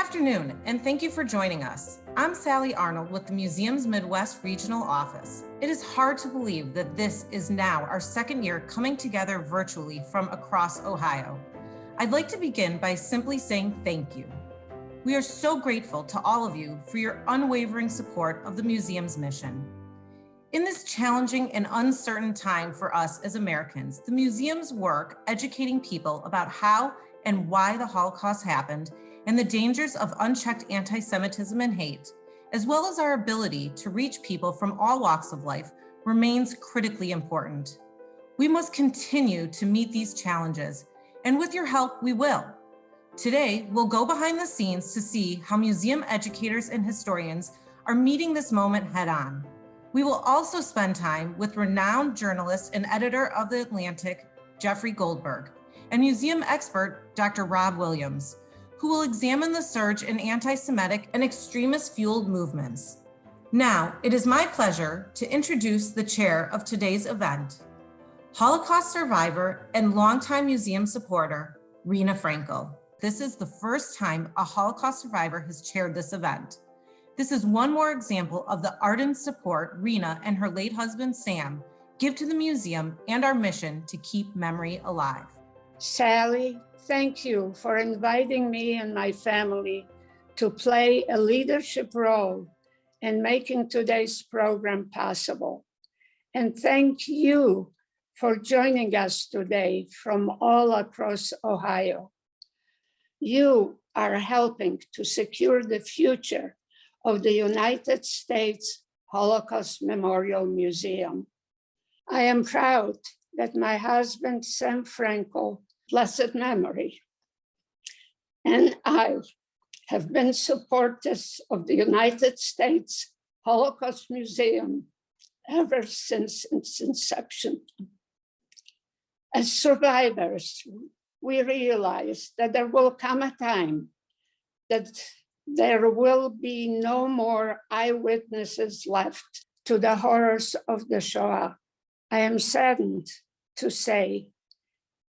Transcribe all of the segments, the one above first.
afternoon, and thank you for joining us. I'm Sally Arnold with the Museum's Midwest Regional Office. It is hard to believe that this is now our second year coming together virtually from across Ohio. I'd like to begin by simply saying thank you. We are so grateful to all of you for your unwavering support of the museum's mission. In this challenging and uncertain time for us as Americans, the museum's work educating people about how and why the Holocaust happened and the dangers of unchecked anti-Semitism and hate, as well as our ability to reach people from all walks of life, remains critically important. We must continue to meet these challenges, and with your help, we will. Today, we'll go behind the scenes to see how museum educators and historians are meeting this moment head-on. We will also spend time with renowned journalist and editor of The Atlantic, Jeffrey Goldberg, and museum expert, Dr. Rob Williams, who will examine the surge in anti-Semitic and extremist-fueled movements. Now, it is my pleasure to introduce the chair of today's event, Holocaust survivor and longtime museum supporter, Reena Frankel. This is the first time a Holocaust survivor has chaired this event. This is one more example of the ardent support Reena and her late husband, Sam, give to the museum and our mission to keep memory alive. Sally, thank you for inviting me and my family to play a leadership role in making today's program possible. And thank you for joining us today from all across Ohio. You are helping to secure the future of the United States Holocaust Memorial Museum. I am proud that my husband, Sam Frankel, blessed memory, and I have been supporters of the United States Holocaust Museum ever since its inception. As survivors, we realize that there will come a time that there will be no more eyewitnesses left to the horrors of the Shoah. I am saddened to say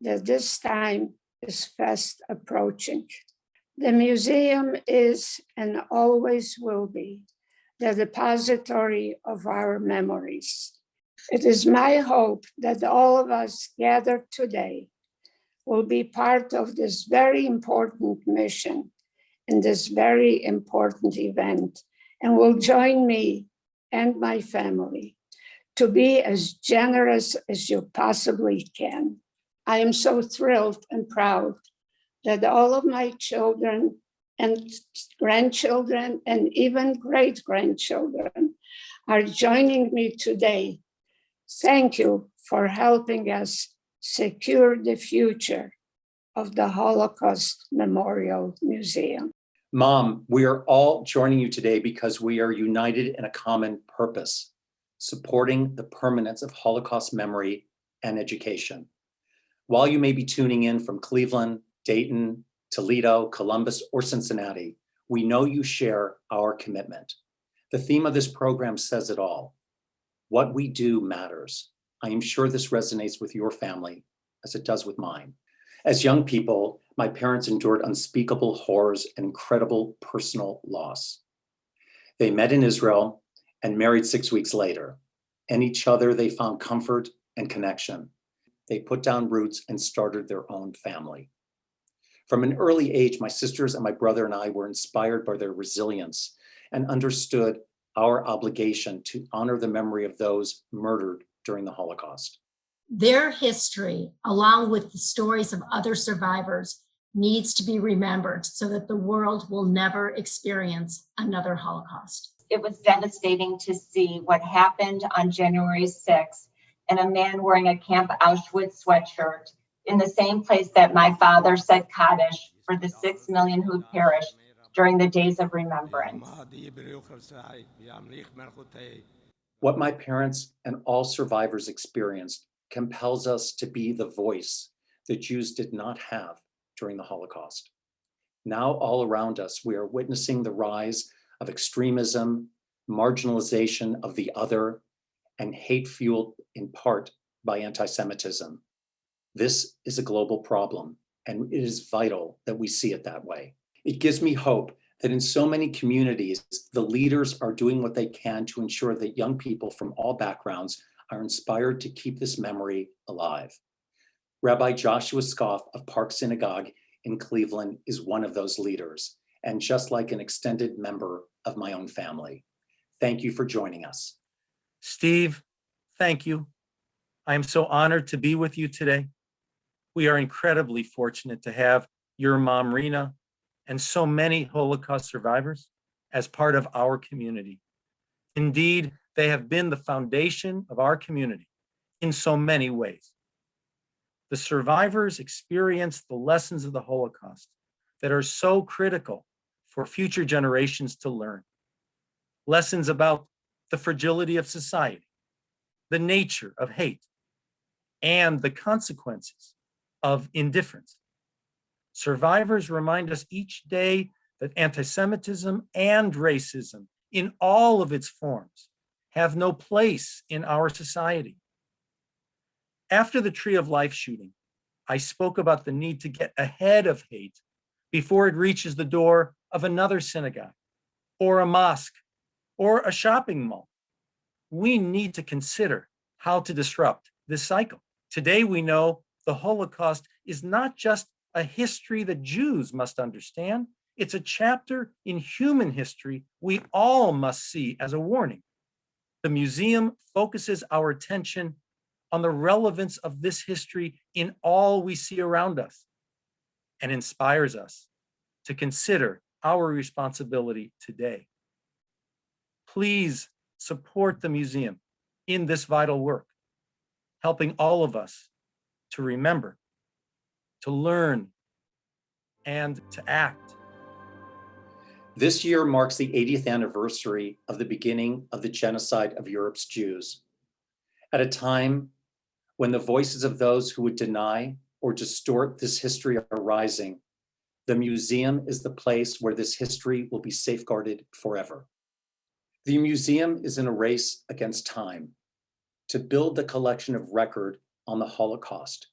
that this time is fast approaching. The museum is and always will be the depository of our memories. It is my hope that all of us gathered today will be part of this very important mission in this very important event and will join me and my family to be as generous as you possibly can. I am so thrilled and proud that all of my children and grandchildren and even great-grandchildren are joining me today. Thank you for helping us secure the future of the Holocaust Memorial Museum. Mom, we are all joining you today because we are united in a common purpose, supporting the permanence of Holocaust memory and education. While you may be tuning in from Cleveland, Dayton, Toledo, Columbus, or Cincinnati, we know you share our commitment. The theme of this program says it all. What we do matters. I am sure this resonates with your family as it does with mine. As young people, my parents endured unspeakable horrors and incredible personal loss. They met in Israel and married 6 weeks later. In each other, they found comfort and connection. They put down roots and started their own family. From an early age, my sisters and my brother and I were inspired by their resilience and understood our obligation to honor the memory of those murdered during the Holocaust. Their history, along with the stories of other survivors, needs to be remembered so that the world will never experience another Holocaust. It was devastating to see what happened on January 6th and a man wearing a Camp Auschwitz sweatshirt in the same place that my father said Kaddish for the 6 million who perished during the days of remembrance. What my parents and all survivors experienced compels us to be the voice that Jews did not have during the Holocaust. Now all around us, we are witnessing the rise of extremism, marginalization of the other, and hate fueled in part by anti-Semitism. This is a global problem, and it is vital that we see it that way. It gives me hope that in so many communities, the leaders are doing what they can to ensure that young people from all backgrounds are inspired to keep this memory alive. Rabbi Joshua Scoff of Park Synagogue in Cleveland is one of those leaders, and just like an extended member of my own family. Thank you for joining us. Steve, thank you. I am so honored to be with you today. We are incredibly fortunate to have your mom, Rena, and so many Holocaust survivors as part of our community. Indeed, they have been the foundation of our community in so many ways. The survivors experienced the lessons of the Holocaust that are so critical for future generations to learn. Lessons about the fragility of society, the nature of hate, and the consequences of indifference. Survivors remind us each day that anti-Semitism and racism in all of its forms have no place in our society. After the Tree of Life shooting, I spoke about the need to get ahead of hate before it reaches the door of another synagogue or a mosque or a shopping mall. We need to consider how to disrupt this cycle. Today, we know the Holocaust is not just a history that Jews must understand. It's a chapter in human history we all must see as a warning. The museum focuses our attention on the relevance of this history in all we see around us and inspires us to consider our responsibility today. Please support the museum in this vital work, helping all of us to remember, to learn, and to act. This year marks the 80th anniversary of the beginning of the genocide of Europe's Jews. At a time when the voices of those who would deny or distort this history are rising, the museum is the place where this history will be safeguarded forever. The museum is in a race against time to build the collection of record on the Holocaust.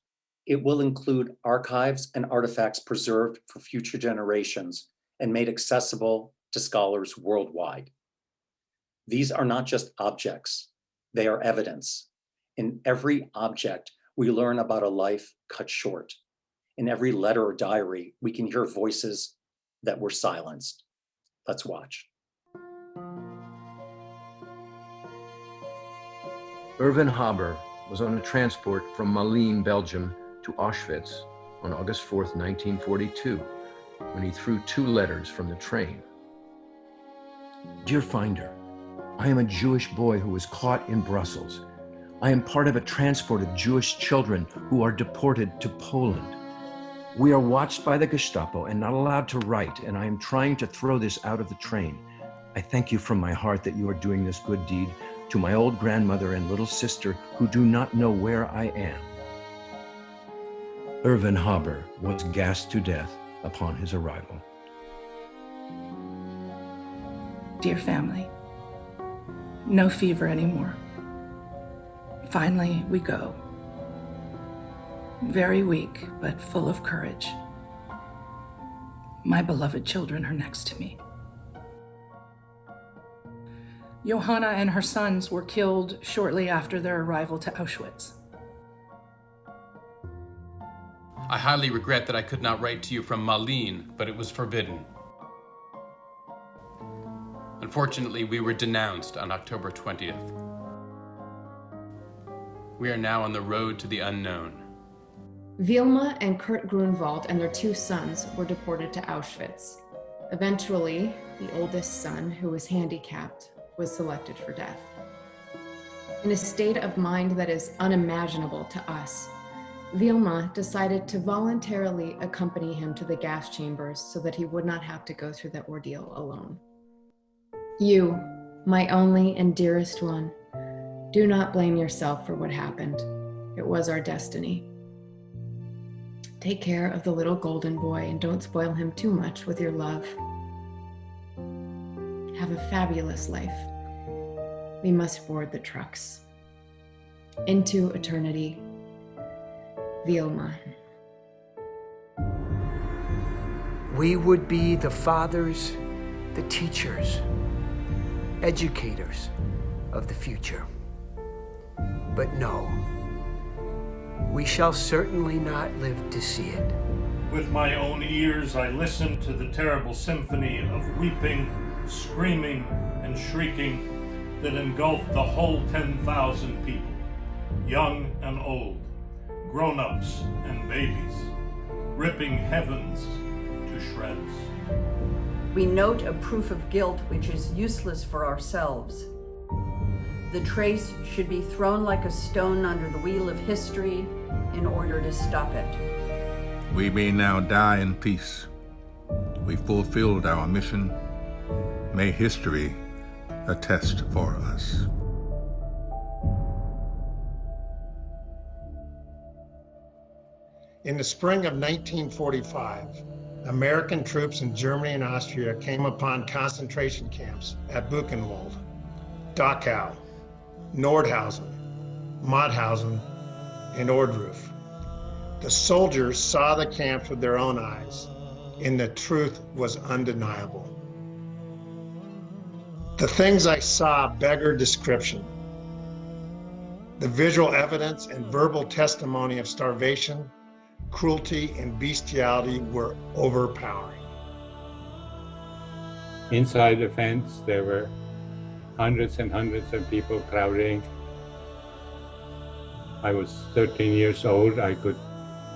It will include archives and artifacts preserved for future generations and made accessible to scholars worldwide. These are not just objects, they are evidence. In every object, we learn about a life cut short. In every letter or diary, we can hear voices that were silenced. Let's watch. Erwin Haber was on a transport from Malines, Belgium to Auschwitz on August 4th, 1942, when he threw 2 letters from the train. Dear Finder, I am a Jewish boy who was caught in Brussels. I am part of a transport of Jewish children who are deported to Poland. We are watched by the Gestapo and not allowed to write, and I am trying to throw this out of the train. I thank you from my heart that you are doing this good deed to my old grandmother and little sister who do not know where I am. Erwin Haber was gassed to death upon his arrival. Dear family, no fever anymore. Finally, we go. Very weak, but full of courage. My beloved children are next to me. Johanna and her sons were killed shortly after their arrival to Auschwitz. I highly regret that I could not write to you from Malines, but it was forbidden. Unfortunately, we were denounced on October 20th. We are now on the road to the unknown. Vilma and Kurt Grunwald and their 2 sons were deported to Auschwitz. Eventually, the oldest son, who was handicapped, was selected for death. In a state of mind that is unimaginable to us, Vilma decided to voluntarily accompany him to the gas chambers so that he would not have to go through the ordeal alone. You, my only and dearest one, do not blame yourself for what happened. It was our destiny. Take care of the little golden boy and don't spoil him too much with your love. Have a fabulous life. We must board the trucks. Into eternity, Vilma. We would be the fathers, the teachers, educators of the future. But no, we shall certainly not live to see it. With my own ears, I listened to the terrible symphony of weeping, screaming, and shrieking that engulfed the whole 10,000 people, young and old, grown-ups and babies, ripping heavens to shreds. We note a proof of guilt which is useless for ourselves. The trace should be thrown like a stone under the wheel of history in order to stop it. We may now die in peace. We fulfilled our mission. May history attest for us. In the spring of 1945, American troops in Germany and Austria came upon concentration camps at Buchenwald, Dachau, Nordhausen, Mauthausen, and Ohrdruf. The soldiers saw the camps with their own eyes, and the truth was undeniable. The things I saw beggar description. The visual evidence and verbal testimony of starvation, cruelty, and bestiality were overpowering. Inside the fence, there were hundreds and hundreds of people crowding. I was 13 years old. I could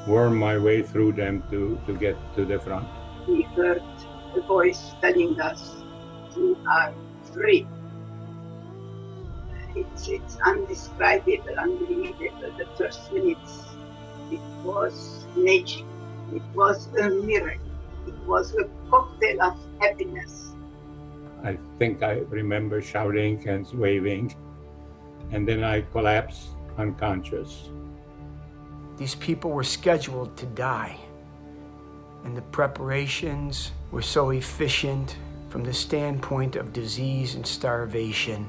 worm my way through them to get to the front. We heard a voice telling us, "You are free." It's undescribable, unbelievable. The first minutes, it was magic. It was a miracle. It was a cocktail of happiness. I think I remember shouting and waving, and then I collapsed unconscious. These people were scheduled to die, and the preparations were so efficient from the standpoint of disease and starvation.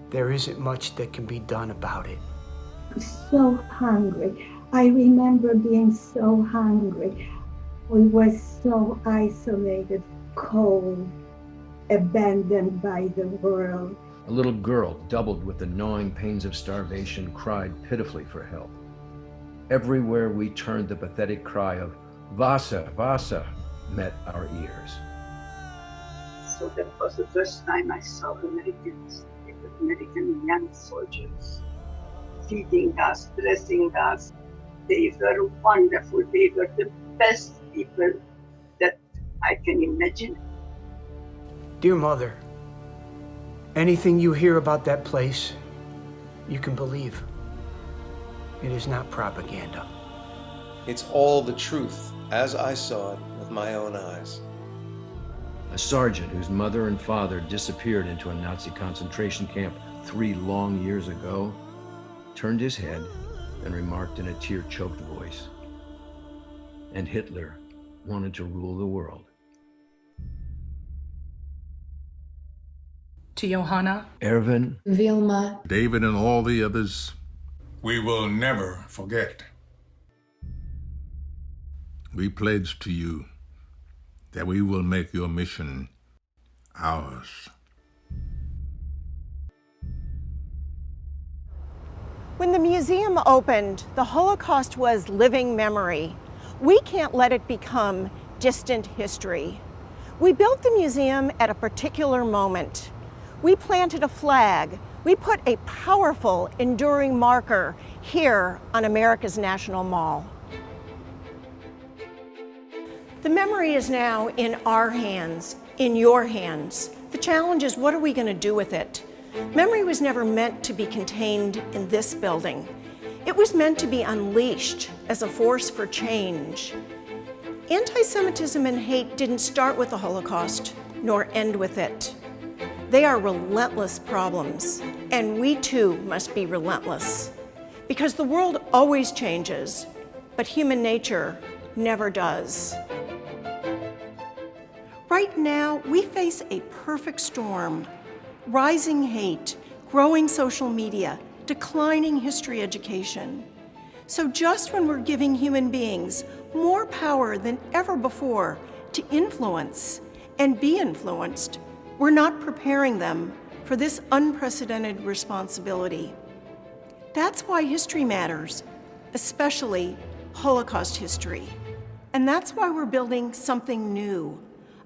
There isn't much that can be done about it. So hungry. I remember being so hungry. We were so isolated, cold, abandoned by the world. A little girl, doubled with the gnawing pains of starvation, cried pitifully for help. Everywhere we turned, the pathetic cry of "Wasser, Wasser" met our ears. So that was the first time I saw American young soldiers feeding us, dressing us. They were wonderful. They were the best people that I can imagine. Dear Mother, anything you hear about that place, you can believe. It is not propaganda. It's all the truth, as I saw it with my own eyes. A sergeant whose mother and father disappeared into a Nazi concentration camp 3 long years ago turned his head and remarked in a tear-choked voice, "And Hitler wanted to rule the world." To Johanna, Erwin, Vilma, David, and all the others, we will never forget. We pledge to you that we will make your mission ours. When the museum opened, the Holocaust was living memory. We can't let it become distant history. We built the museum at a particular moment. We planted a flag. We put a powerful, enduring marker here on America's National Mall. The memory is now in our hands, in your hands. The challenge is, what are we going to do with it? Memory was never meant to be contained in this building. It was meant to be unleashed as a force for change. Anti-Semitism and hate didn't start with the Holocaust, nor end with it. They are relentless problems, and we too must be relentless. Because the world always changes, but human nature never does. Right now, we face a perfect storm. Rising hate, growing social media, declining history education. So just when we're giving human beings more power than ever before to influence and be influenced. We're not preparing them for this unprecedented responsibility. That's why history matters, especially Holocaust history. And that's why we're building something new,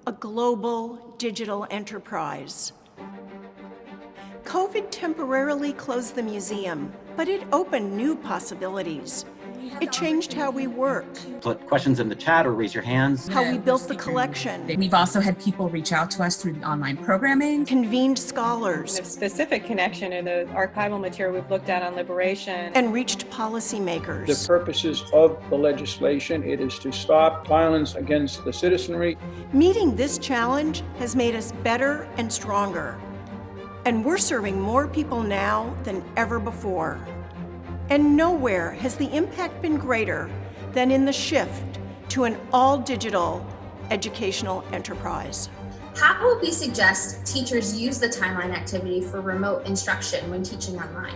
a global digital enterprise. COVID temporarily closed the museum, but it opened new possibilities. It changed how we work, Put questions in the chat or raise your hands. how we built the collection, We've also had people reach out to us through the online programming. convened scholars, The specific connection to the archival material we've looked at on liberation. and reached The policymakers. purposes of the legislation, it is to stop violence against the citizenry. Meeting this challenge has made us better and stronger. And we're serving more people now than ever before. And nowhere has the impact been greater than in the shift to an all-digital educational enterprise. How would we suggest teachers use the timeline activity for remote instruction when teaching online?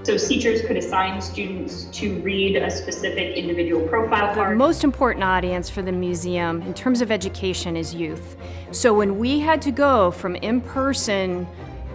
So teachers could assign students to read a specific individual profile The card. most important audience for the museum in terms of education is youth. So when we had to go from in-person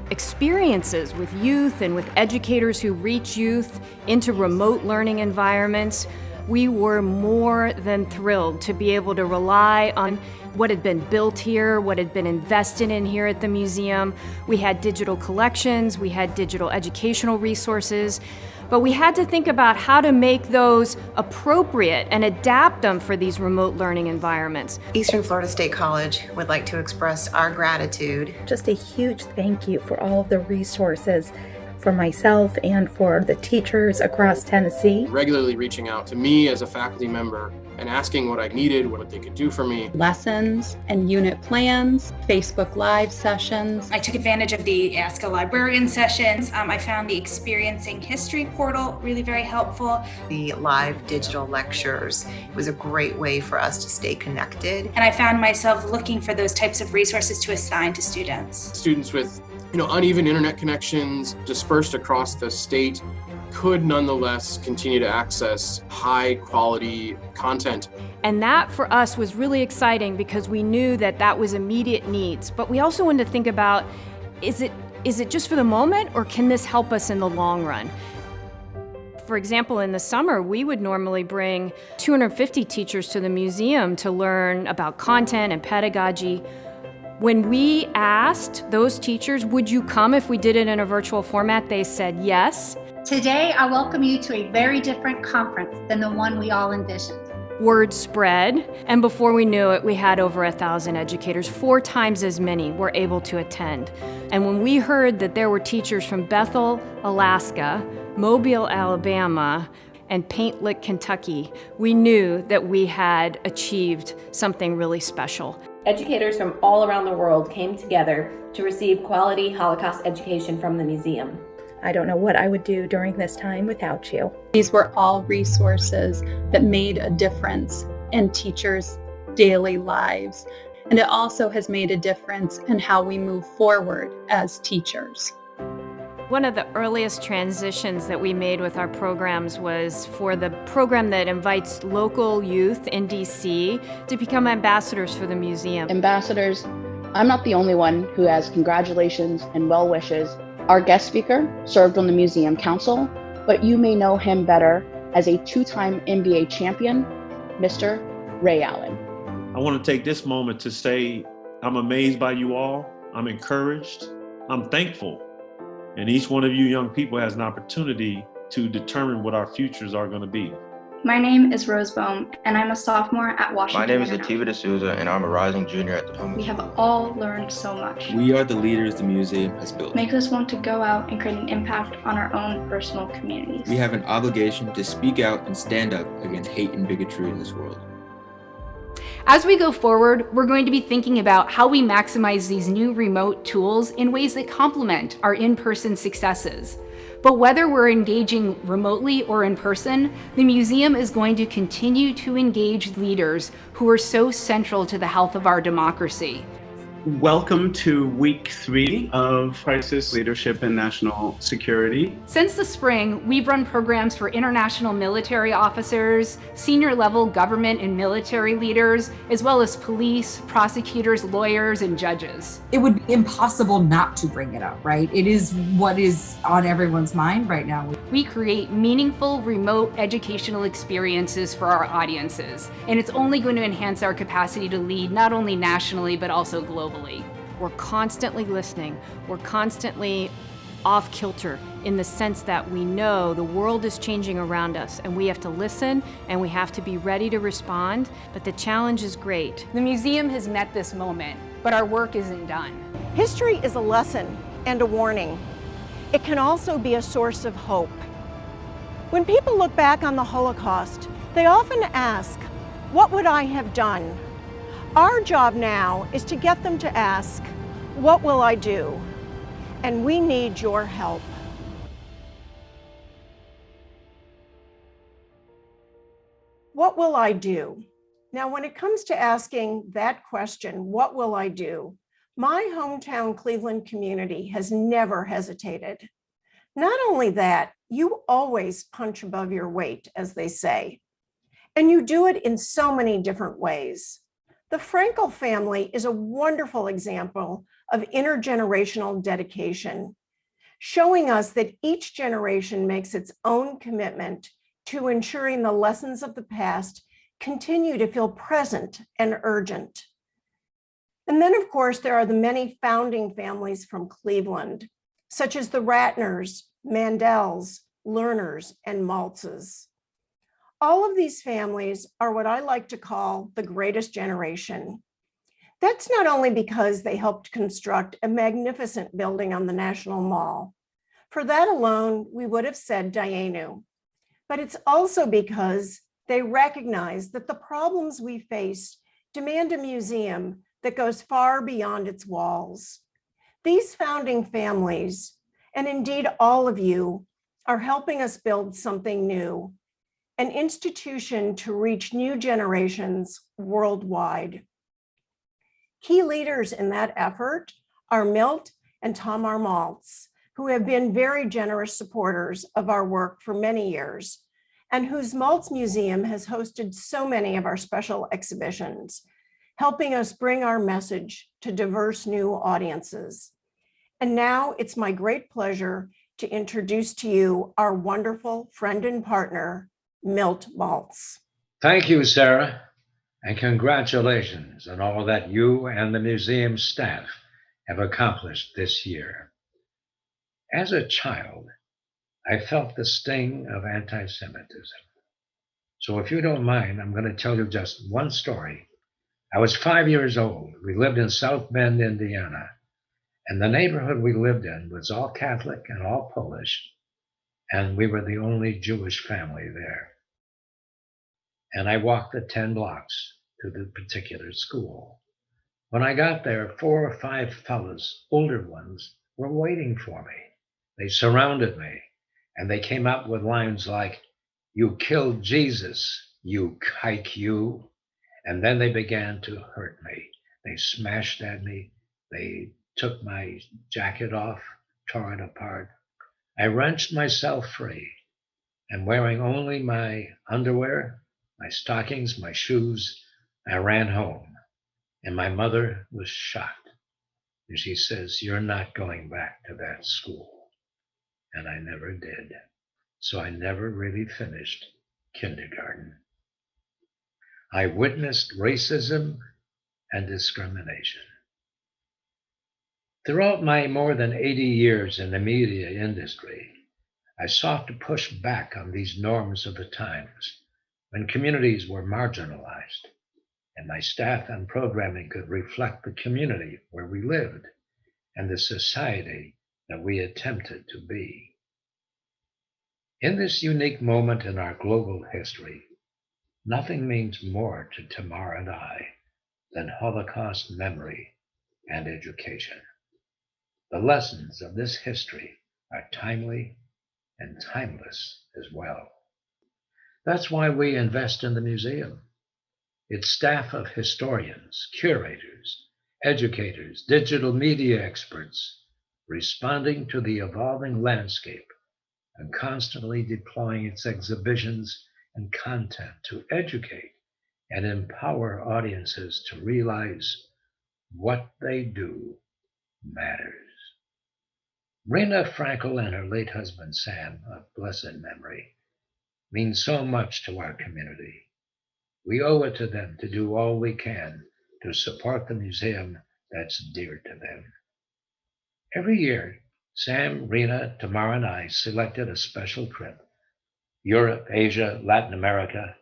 experiences with youth and with educators who reach youth into remote learning environments, we were more than thrilled to be able to rely on what had been built here, what had been invested in here at the museum. We had digital collections, we had digital educational resources, but we had to think about how to make those appropriate and adapt them for these remote learning environments. Eastern Florida State College would like to express our gratitude. Just a huge thank you for all of the resources for myself and for the teachers across Tennessee. Regularly reaching out to me as a faculty member and asking what I needed, what they could do for me. Lessons and unit plans, Facebook Live sessions. I took advantage of the Ask a Librarian sessions. I found the Experiencing History portal really very helpful. The live digital lectures was a great way for us to stay connected. And I found myself looking for those types of resources to assign to students. Students with uneven internet connections dispersed across the state could nonetheless continue to access high quality content. And that for us was really exciting because we knew that that was immediate needs. But we also wanted to think about, is it just for the moment, or can this help us in the long run? For example, in the summer, we would normally bring 250 teachers to the museum to learn about content and pedagogy. When we asked those teachers, would you come if we did it in a virtual format, they said yes. Today, I welcome you to a very different conference than the one we all envisioned. Word spread, and before we knew it, we had over 1,000 educators, 4 times as many were able to attend. And when we heard that there were teachers from Bethel, Alaska, Mobile, Alabama, and Paint Lick, Kentucky, we knew that we had achieved something really special. Educators from all around the world came together to receive quality Holocaust education from the museum. I don't know what I would do during this time without you. These were all resources that made a difference in teachers' daily lives. And it also has made a difference in how we move forward as teachers. One of the earliest transitions that we made with our programs was for the program that invites local youth in DC to become ambassadors for the museum. Ambassadors, I'm not the only one who has congratulations and well wishes. Our guest speaker served on the museum council, but you may know him better as a 2-time NBA champion, Mr. Ray Allen. I want to take this moment to say I'm amazed by you all. I'm encouraged. I'm thankful. And each one of you young people has an opportunity to determine what our futures are going to be. My name is Rose Bohm, and I'm a sophomore at Washington. My name is Ativa D'Souza, and I'm a rising junior at the Thomas. We have all learned so much. We are the leaders the museum has built. Make us want to go out and create an impact on our own personal communities. We have an obligation to speak out and stand up against hate and bigotry in this world. As we go forward, we're going to be thinking about how we maximize these new remote tools in ways that complement our in-person successes. But whether we're engaging remotely or in person, the museum is going to continue to engage leaders who are so central to the health of our democracy. Welcome to week 3 of Crisis Leadership and National Security. Since the spring, we've run programs for international military officers, senior level government and military leaders, as well as police, prosecutors, lawyers, and judges. It would be impossible not to bring it up, right? It is what is on everyone's mind right now. We create meaningful remote educational experiences for our audiences, and it's only going to enhance our capacity to lead not only nationally, but also globally. We're constantly listening. We're constantly off kilter in the sense that we know the world is changing around us and we have to listen and we have to be ready to respond, but the challenge is great. The museum has met this moment, but our work isn't done. History is a lesson and a warning. It can also be a source of hope. When people look back on the Holocaust, they often ask, what would I have done? Our job now is to get them to ask, what will I do? And we need your help. What will I do? Now, when it comes to asking that question, what will I do? My hometown Cleveland community has never hesitated. Not only that, you always punch above your weight, as they say, and you do it in so many different ways. The Frankel family is a wonderful example of intergenerational dedication, showing us that each generation makes its own commitment to ensuring the lessons of the past continue to feel present and urgent. And then, of course, there are the many founding families from Cleveland, such as the Ratners, Mandels, Lerners, and Maltzes. All of these families are what I like to call the greatest generation. That's not only because they helped construct a magnificent building on the National Mall. For that alone, we would have said Dayenu. But it's also because they recognize that the problems we face demand a museum that goes far beyond its walls. These founding families, and indeed all of you, are helping us build something new, an institution to reach new generations worldwide. Key leaders in that effort are Milt and Tamar Maltz, who have been very generous supporters of our work for many years, and whose Maltz Museum has hosted so many of our special exhibitions, helping us bring our message to diverse new audiences. And now it's my great pleasure to introduce to you our wonderful friend and partner, Milt Maltz. Thank you, Sarah, and congratulations on all that you and the museum staff have accomplished this year. As a child, I felt the sting of anti-Semitism. So if you don't mind, I'm going to tell you just one story. I was 5 years old. We lived in South Bend, Indiana, and the neighborhood we lived in was all Catholic and all Polish, and we were the only Jewish family there. And I walked the 10 blocks to the particular school. When I got there, 4 or 5 fellas, older ones, were waiting for me. They surrounded me, and they came up with lines like, "You killed Jesus, you kike you." And then they began to hurt me. They smashed at me. They took my jacket off, tore it apart. I wrenched myself free, and wearing only my underwear, my stockings, my shoes, I ran home. And my mother was shocked. And she says, "You're not going back to that school." And I never did. So I never really finished kindergarten. I witnessed racism and discrimination. Throughout my more than 80 years in the media industry, I sought to push back on these norms of the times when communities were marginalized, and my staff and programming could reflect the community where we lived and the society that we attempted to be. In this unique moment in our global history, nothing means more to Tamar and I than Holocaust memory and education. The lessons of this history are timely and timeless as well. That's why we invest in the museum. Its staff of historians, curators, educators, digital media experts, responding to the evolving landscape and constantly deploying its exhibitions and content to educate and empower audiences to realize what they do matters. Rena Frankel and her late husband, Sam, of blessed memory, mean so much to our community. We owe it to them to do all we can to support the museum that's dear to them. Every year, Sam, Rena, Tamara, and I selected a special trip: Europe, Asia, Latin America.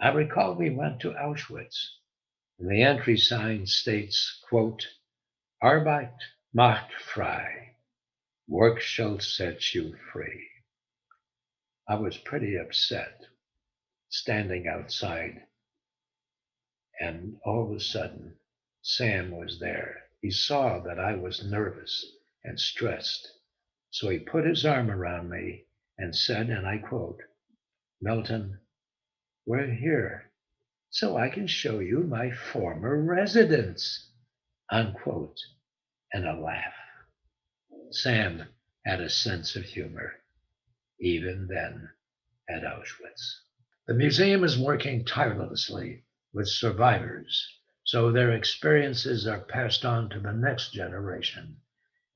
I recall we went to Auschwitz, and the entry sign states, quote, Arbeit macht frei. Work shall set you free. I was pretty upset standing outside, and all of a sudden, Sam was there. He saw that I was nervous and stressed, so he put his arm around me and said, and I quote, Milton, we're here so I can show you my former residence, unquote, and a laugh. Sam had a sense of humor, even then at Auschwitz. The museum is working tirelessly with survivors, so their experiences are passed on to the next generation.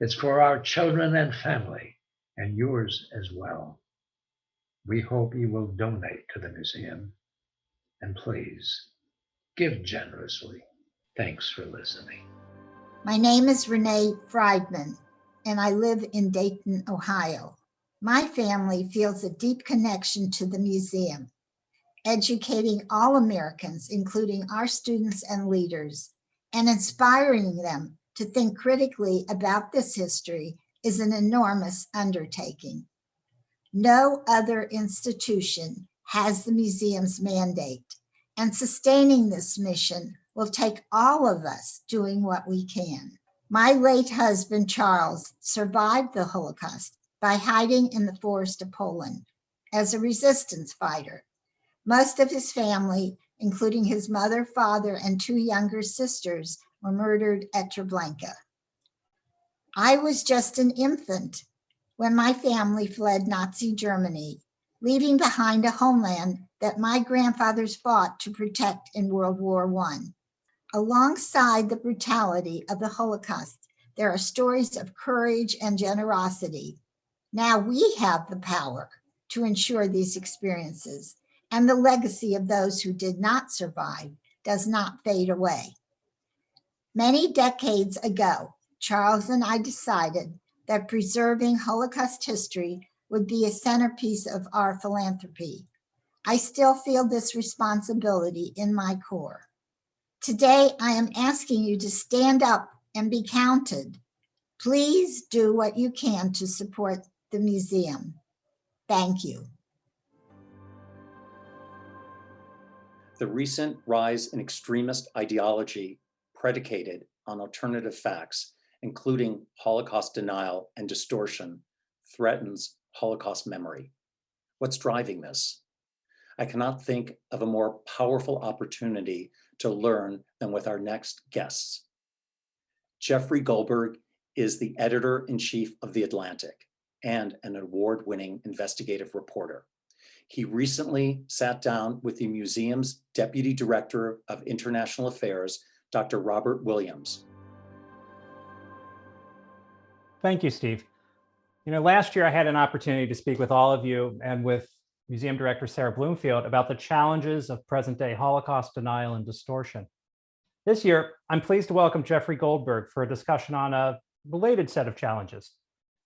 It's for our children and family, and yours as well. We hope you will donate to the museum, and please give generously. Thanks for listening. My name is Renee Friedman, and I live in Dayton, Ohio. My family feels a deep connection to the museum, educating all Americans, including our students and leaders, and inspiring them to think critically about this history is an enormous undertaking. No other institution has the museum's mandate, and sustaining this mission will take all of us doing what we can. My late husband, Charles, survived the Holocaust by hiding in the forest of Poland as a resistance fighter. Most of his family, including his mother, father, and 2 younger sisters, were murdered at Treblinka. I was just an infant when my family fled Nazi Germany, leaving behind a homeland that my grandfathers fought to protect in World War I. Alongside the brutality of the Holocaust, there are stories of courage and generosity. Now we have the power to ensure these experiences, and the legacy of those who did not survive does not fade away. Many decades ago, Charles and I decided that preserving Holocaust history would be a centerpiece of our philanthropy. I still feel this responsibility in my core. Today, I am asking you to stand up and be counted. Please do what you can to support the museum. Thank you. The recent rise in extremist ideology predicated on alternative facts, including Holocaust denial and distortion, threatens Holocaust memory. What's driving this? I cannot think of a more powerful opportunity to learn than with our next guests. Jeffrey Goldberg is the editor-in-chief of The Atlantic and an award-winning investigative reporter. He recently sat down with the museum's Deputy Director of International Affairs, Dr. Robert Williams. Thank you, Steve. Last year I had an opportunity to speak with all of you and with Museum Director Sarah Bloomfield about the challenges of present-day Holocaust denial and distortion. This year, I'm pleased to welcome Jeffrey Goldberg for a discussion on a related set of challenges.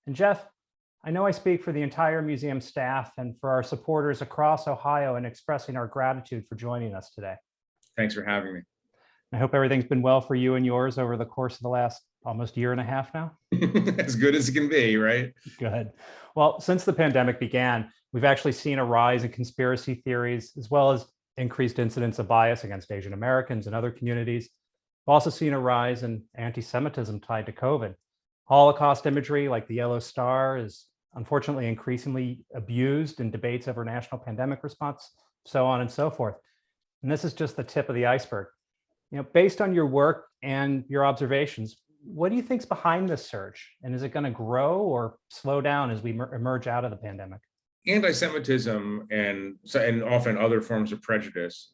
And Jeff, I know I speak for the entire museum staff and for our supporters across Ohio in expressing our gratitude for joining us today. Thanks for having me. I hope everything's been well for you and yours over the course of the last almost year and a half now. As good as it can be, right? Good. Well, since the pandemic began, we've actually seen a rise in conspiracy theories, as well as increased incidents of bias against Asian Americans and other communities. We've also seen a rise in anti-Semitism tied to COVID. Holocaust imagery like the yellow star is unfortunately increasingly abused in debates over national pandemic response, so on and so forth. And this is just the tip of the iceberg. Based on your work and your observations, what do you think's behind this surge? And is it going to grow or slow down as we emerge out of the pandemic? Anti-Semitism and often other forms of prejudice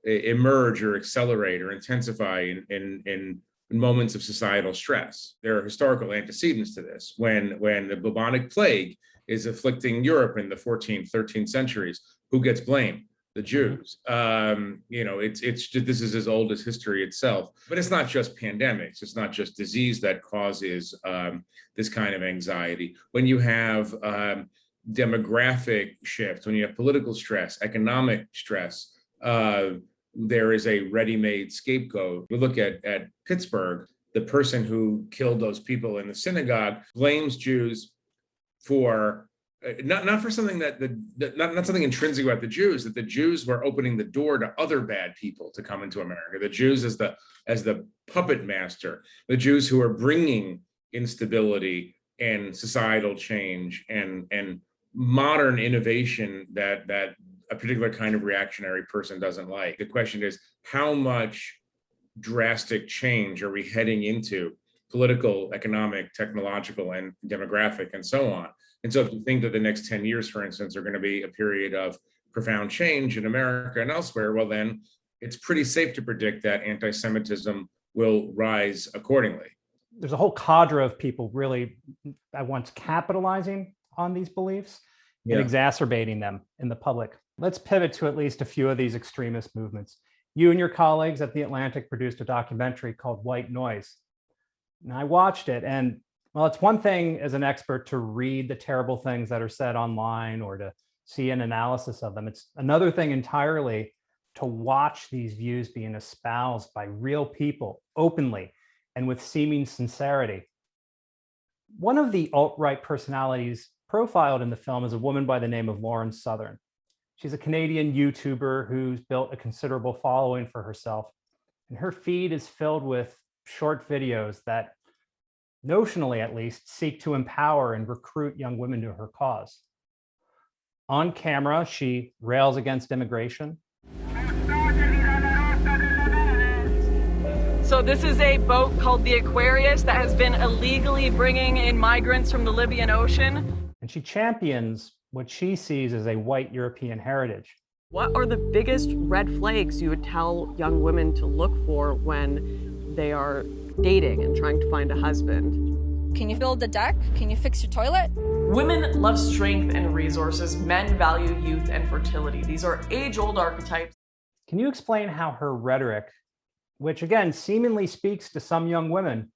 emerge or accelerate or intensify in moments of societal stress. There are historical antecedents to this. When the bubonic plague is afflicting Europe in the 14th, 13th centuries, who gets blamed? The Jews. This is as old as history itself. But it's not just pandemics. It's not just disease that causes this kind of anxiety. When you have demographic shifts, when you have political stress, economic stress, there is a ready-made scapegoat. We look at Pittsburgh, the person who killed those people in the synagogue blames Jews for not for something not something intrinsic about the Jews, that the Jews were opening the door to other bad people to come into America. The Jews as the puppet master, the Jews who are bringing instability and societal change and modern innovation that a particular kind of reactionary person doesn't like. The question is, how much drastic change are we heading into, political, economic, technological, and demographic, and so on? And so if you think that the next 10 years, for instance, are going to be a period of profound change in America and elsewhere, well, then it's pretty safe to predict that anti-Semitism will rise accordingly. There's a whole cadre of people really at once capitalizing on these beliefs and exacerbating them in the public. Let's pivot to at least a few of these extremist movements. You and your colleagues at The Atlantic produced a documentary called White Noise. And I watched it, and well, it's one thing as an expert to read the terrible things that are said online or to see an analysis of them. It's another thing entirely to watch these views being espoused by real people openly and with seeming sincerity. One of the alt-right personalities profiled in the film is a woman by the name of Lauren Southern. She's a Canadian YouTuber who's built a considerable following for herself, and her feed is filled with short videos that, notionally at least, seek to empower and recruit young women to her cause. On camera, she rails against immigration. So this is a boat called the Aquarius that has been illegally bringing in migrants from the Libyan Ocean. And she champions what she sees as a white European heritage. What are the biggest red flags you would tell young women to look for when they are dating and trying to find a husband? Can you build the deck? Can you fix your toilet? Women love strength and resources. Men value youth and fertility. These are age-old archetypes. Can you explain how her rhetoric, which again seemingly speaks to some young women,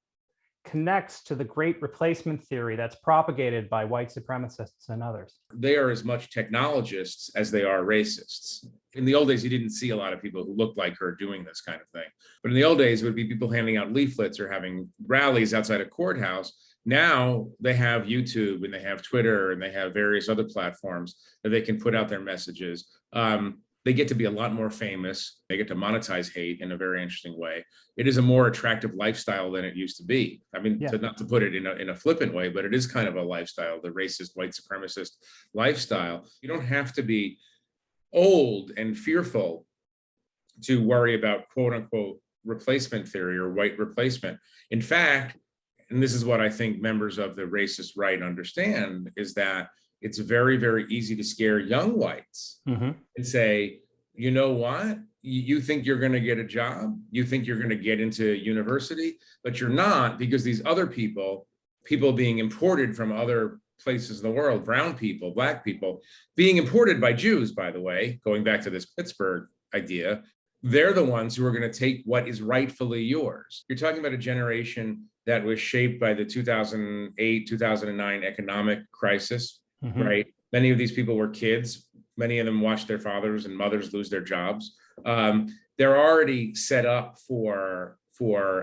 connects to the great replacement theory that's propagated by white supremacists and others? They are as much technologists as they are racists. In the old days, you didn't see a lot of people who looked like her doing this kind of thing. But in the old days, it would be people handing out leaflets or having rallies outside a courthouse. Now they have YouTube and they have Twitter and they have various other platforms that they can put out their messages. They get to be a lot more famous. They get to monetize hate in a very interesting way. It is a more attractive lifestyle than it used to be. I mean, not to put it in a flippant way, but it is kind of a lifestyle, the racist, white supremacist lifestyle. You don't have to be old and fearful to worry about quote unquote replacement theory or white replacement. In fact, and this is what I think members of the racist right understand, is that it's very, very easy to scare young whites and say, you know what? You think you're going to get a job? You think you're going to get into university? But you're not, because these other people being imported from other places in the world, brown people, black people, being imported by Jews, by the way, going back to this Pittsburgh idea, they're the ones who are going to take what is rightfully yours. You're talking about a generation that was shaped by the 2008, 2009 economic crisis. Right? Many of these people were kids. Many of them watched their fathers and mothers lose their jobs. They're already set up for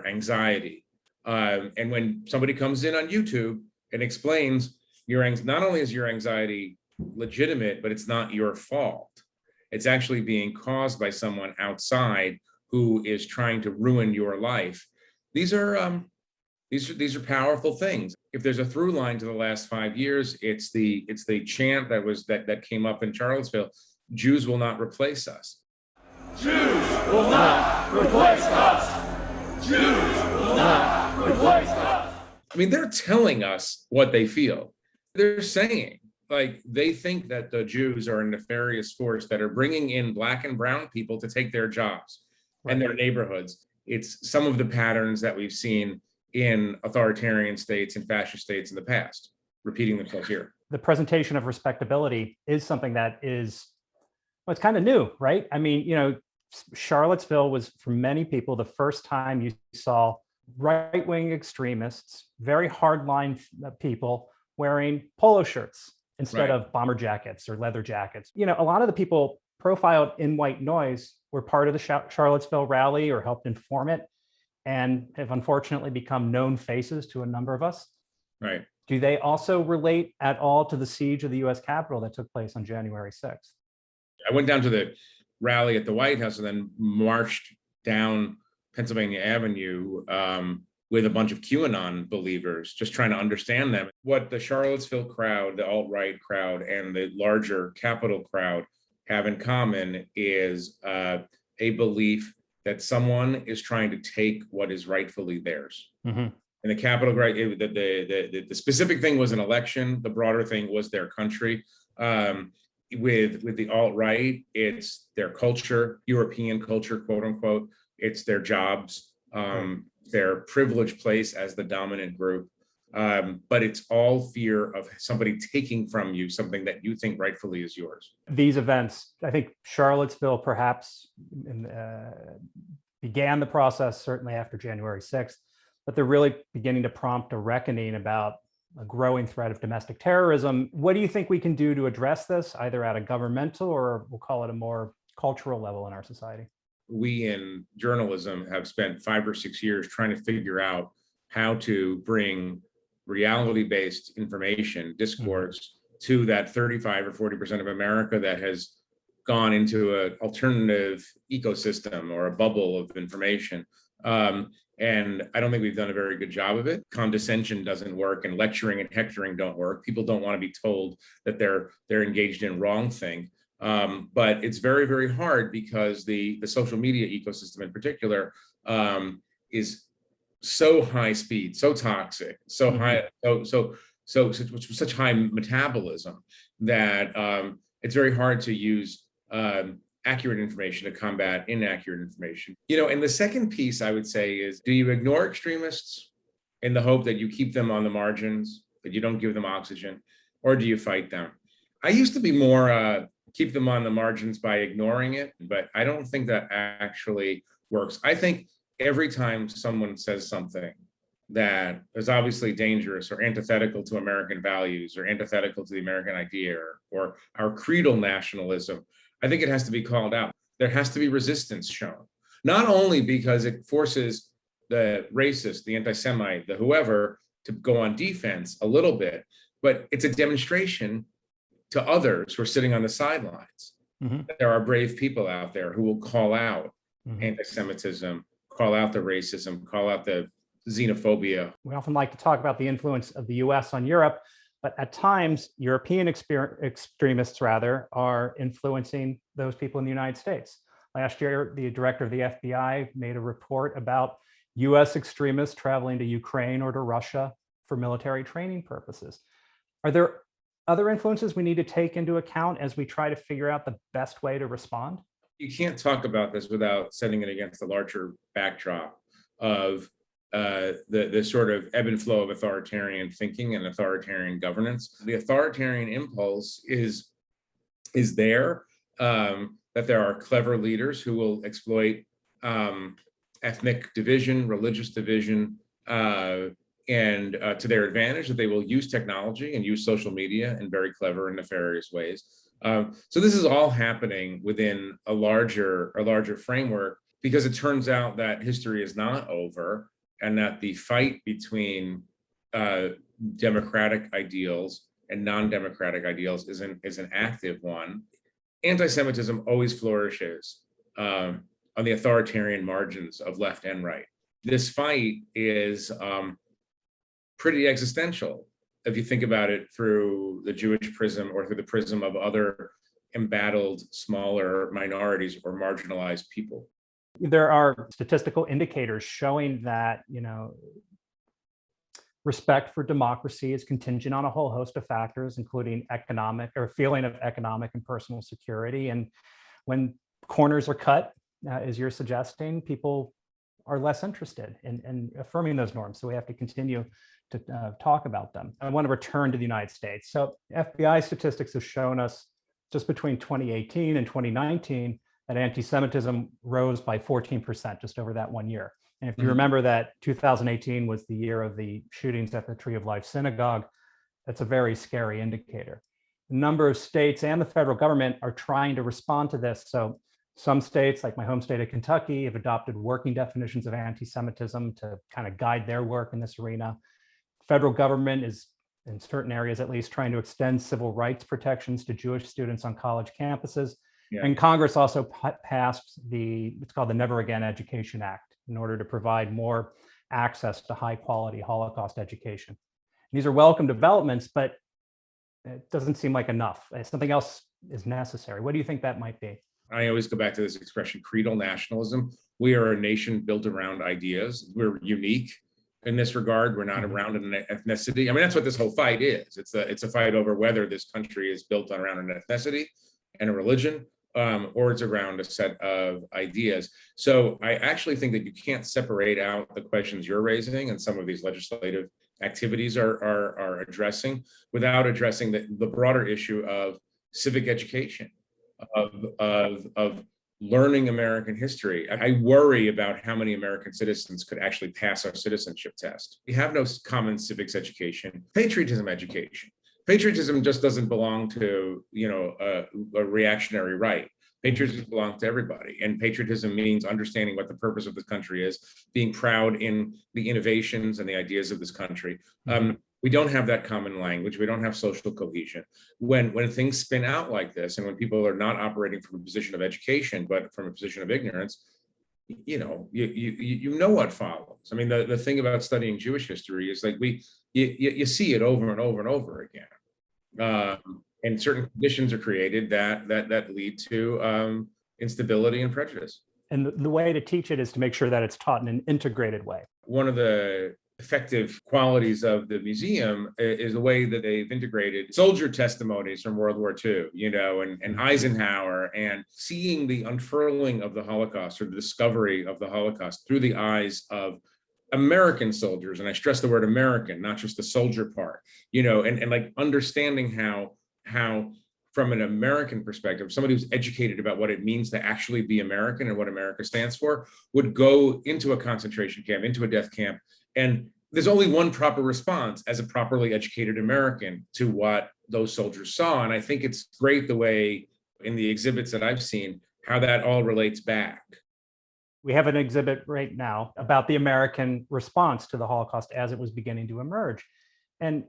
anxiety. And when somebody comes in on YouTube and explains not only is your anxiety legitimate, but it's not your fault. It's actually being caused by someone outside who is trying to ruin your life. These are powerful things. If there's a through line to the last 5 years, it's the chant that came up in Charlottesville: Jews will not replace us. Jews will not replace us. Jews will not replace us. I mean, they're telling us what they feel. They're saying, like, they think that the Jews are a nefarious force that are bringing in Black and brown people to take their jobs and their neighborhoods. It's some of the patterns that we've seen in authoritarian states and fascist states in the past, repeating themselves here. The presentation of respectability is something that is, well, it's kind of new, right? I mean, you know, Charlottesville was, for many people, the first time you saw right-wing extremists, very hardline people wearing polo shirts instead of bomber jackets or leather jackets. You know, a lot of the people profiled in White Noise were part of the Charlottesville rally or helped inform it, and have unfortunately become known faces to a number of us. Right. Do they also relate at all to the siege of the US Capitol that took place on January 6th? I went down to the rally at the White House and then marched down Pennsylvania Avenue with a bunch of QAnon believers, just trying to understand them. What the Charlottesville crowd, the alt-right crowd, and the larger Capitol crowd have in common is a belief that someone is trying to take what is rightfully theirs. Mm-hmm. And the Capitol, the specific thing was an election. The broader thing was their country. With the alt-right, it's their culture, European culture, quote unquote. It's their jobs, their privileged place as the dominant group. But it's all fear of somebody taking from you something that you think rightfully is yours. These events, I think Charlottesville perhaps began the process certainly after January 6th, but they're really beginning to prompt a reckoning about a growing threat of domestic terrorism. What do you think we can do to address this, either at a governmental or we'll call it a more cultural level in our society? We in journalism have spent 5 or 6 years trying to figure out how to bring reality-based information, discourse, to that 35 or 40% of America that has gone into an alternative ecosystem or a bubble of information. And I don't think we've done a very good job of it. Condescension doesn't work, and lecturing and hectoring don't work. People don't want to be told that they're engaged in wrong thing. But it's very, very hard because the social media ecosystem in particular is so high speed, so toxic, so high, such high metabolism that it's very hard to use accurate information to combat inaccurate information. You know, and the second piece I would say is, do you ignore extremists in the hope that you keep them on the margins, that you don't give them oxygen, or do you fight them? I used to be more keep them on the margins by ignoring it, but I don't think that actually works. I think every time someone says something that is obviously dangerous or antithetical to American values or antithetical to the American idea or our creedal nationalism, I think it has to be called out. There has to be resistance shown, not only because it forces the racist, the anti-Semite, the whoever to go on defense a little bit, but it's a demonstration to others who are sitting on the sidelines. That there are brave people out there who will call out anti-Semitism, call out the racism, call out the xenophobia. We often like to talk about the influence of the US on Europe, but at times European extremists are influencing those people in the United States. Last year, the director of the FBI made a report about US extremists traveling to Ukraine or to Russia for military training purposes. Are there other influences we need to take into account as we try to figure out the best way to respond? You can't talk about this without setting it against the larger backdrop of the sort of ebb and flow of authoritarian thinking and authoritarian governance. The authoritarian impulse is there, that there are clever leaders who will exploit ethnic division, religious division, and to their advantage, that they will use technology and use social media in very clever and nefarious ways. So this is all happening within a larger framework, because it turns out that history is not over, and that the fight between democratic ideals and non-democratic ideals is an active one. Anti-Semitism always flourishes on the authoritarian margins of left and right. This fight is pretty existential if you think about it through the Jewish prism or through the prism of other embattled, smaller minorities or marginalized people. There are statistical indicators showing that, respect for democracy is contingent on a whole host of factors, including economic or feeling of economic and personal security. And when corners are cut, as you're suggesting, people are less interested in affirming those norms. So we have to continue to talk about them. I want to return to the United States. So FBI statistics have shown us just between 2018 and 2019 that anti-Semitism rose by 14% just over that 1 year. And if you remember that 2018 was the year of the shootings at the Tree of Life Synagogue, that's a very scary indicator. A number of states and the federal government are trying to respond to this. So some states, like my home state of Kentucky, have adopted working definitions of anti-Semitism to kind of guide their work in this arena. Federal government is, in certain areas at least, trying to extend civil rights protections to Jewish students on college campuses. Yeah. And Congress also passed what's called the Never Again Education Act in order to provide more access to high quality Holocaust education. And these are welcome developments, but it doesn't seem like enough. Something else is necessary. What do you think that might be? I always go back to this expression, creedal nationalism. We are a nation built around ideas. We're unique in this regard. We're not around an ethnicity. I mean, that's what this whole fight is. It's a fight over whether this country is built around an ethnicity and a religion, or it's around a set of ideas. So I actually think that you can't separate out the questions you're raising and some of these legislative activities are addressing without addressing the broader issue of civic education, of learning American history. I worry about how many American citizens could actually pass our citizenship test. We have no common civics education, patriotism education. Patriotism just doesn't belong to, a reactionary right. Patriotism belongs to everybody. And patriotism means understanding what the purpose of this country is, being proud in the innovations and the ideas of this country. We don't have that common language. We don't have social cohesion. When things spin out like this, and when people are not operating from a position of education, but from a position of ignorance, you know what follows. I mean, the thing about studying Jewish history is like you see it over and over and over again. And certain conditions are created that lead to instability and prejudice. And the way to teach it is to make sure that it's taught in an integrated way. One of the effective qualities of the museum is the way that they've integrated soldier testimonies from World War II, and Eisenhower, and seeing the unfurling of the Holocaust or the discovery of the Holocaust through the eyes of American soldiers. And I stress the word American, not just the soldier part, and like understanding how from an American perspective, somebody who's educated about what it means to actually be American and what America stands for would go into a concentration camp, into a death camp. And there's only one proper response as a properly educated American to what those soldiers saw. And I think it's great the way in the exhibits that I've seen, how that all relates back. We have an exhibit right now about the American response to the Holocaust as it was beginning to emerge. And,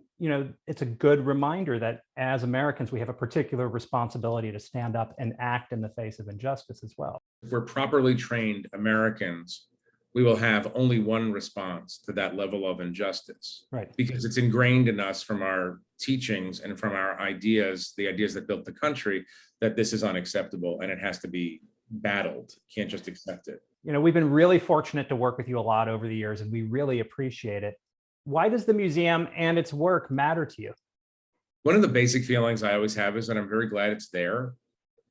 it's a good reminder that as Americans, we have a particular responsibility to stand up and act in the face of injustice as well. If we're properly trained Americans, we will have only one response to that level of injustice. Right. Because it's ingrained in us from our teachings and from our ideas, the ideas that built the country, that this is unacceptable and it has to be battled. Can't just accept it. We've been really fortunate to work with you a lot over the years, and we really appreciate it. Why does the museum and its work matter to you? One of the basic feelings I always have is that I'm very glad it's there.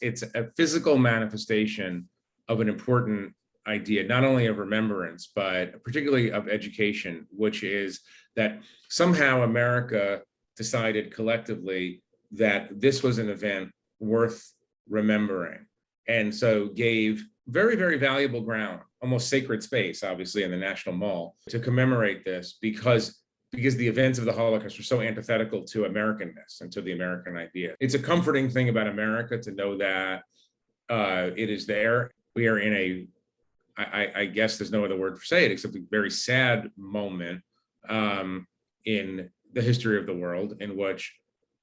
It's a physical manifestation of an important idea, not only of remembrance, but particularly of education, which is that somehow America decided collectively that this was an event worth remembering. And so gave very, very valuable ground, almost sacred space, obviously, in the National Mall to commemorate this because the events of the Holocaust are so antithetical to Americanness and to the American idea. It's a comforting thing about America to know that it is there. We are in I guess there's no other word for say it except a very sad moment in the history of the world in which,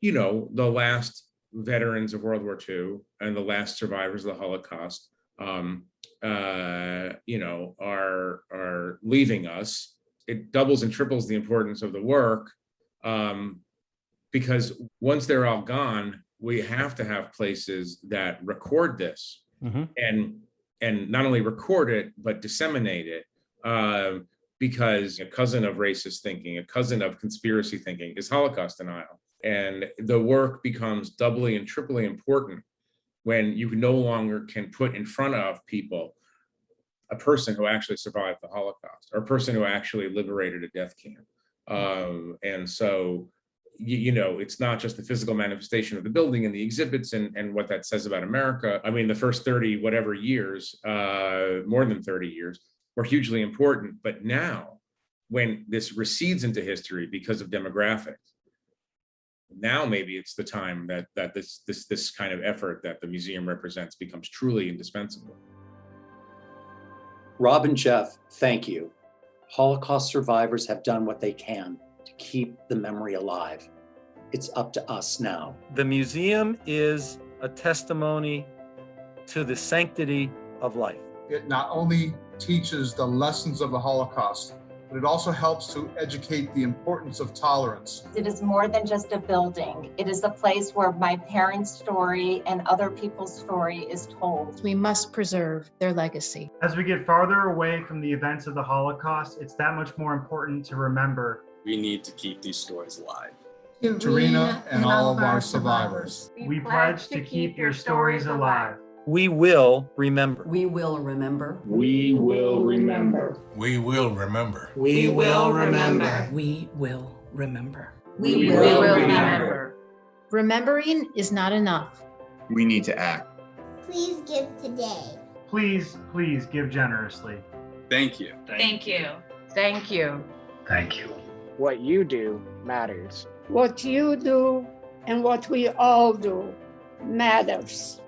the last veterans of World War II and the last survivors of the Holocaust are leaving us. It doubles and triples the importance of the work because once they're all gone, we have to have places that record this Mm-hmm. and not only record it, but disseminate it. Because a cousin of racist thinking, a cousin of conspiracy thinking is Holocaust denial. And the work becomes doubly and triply important when you no longer can put in front of people a person who actually survived the Holocaust or a person who actually liberated a death camp. And so, it's not just the physical manifestation of the building and the exhibits and what that says about America. I mean, the first 30 whatever years, more than 30 years, were hugely important. But now, when this recedes into history because of demographics, now maybe it's the time that this kind of effort that the museum represents becomes truly indispensable. Rob and Jeff, thank you. Holocaust survivors have done what they can to keep the memory alive. It's up to us now. The museum is a testimony to the sanctity of life. It not only teaches the lessons of the Holocaust, but it also helps to educate the importance of tolerance. It is more than just a building. It is a place where my parents' story and other people's story is told. We must preserve their legacy. As we get farther away from the events of the Holocaust, it's that much more important to remember. We need to keep these stories alive. To Rena and all of our survivors. We pledge to keep your stories alive. We will remember. We will remember. We will remember. We will remember. We will remember. We will remember. We will remember. Remembering is not enough. We need to act. Please give today. Please give generously. Thank you. Thank you. Thank you. Thank you. What you do matters. What you do and what we all do matters.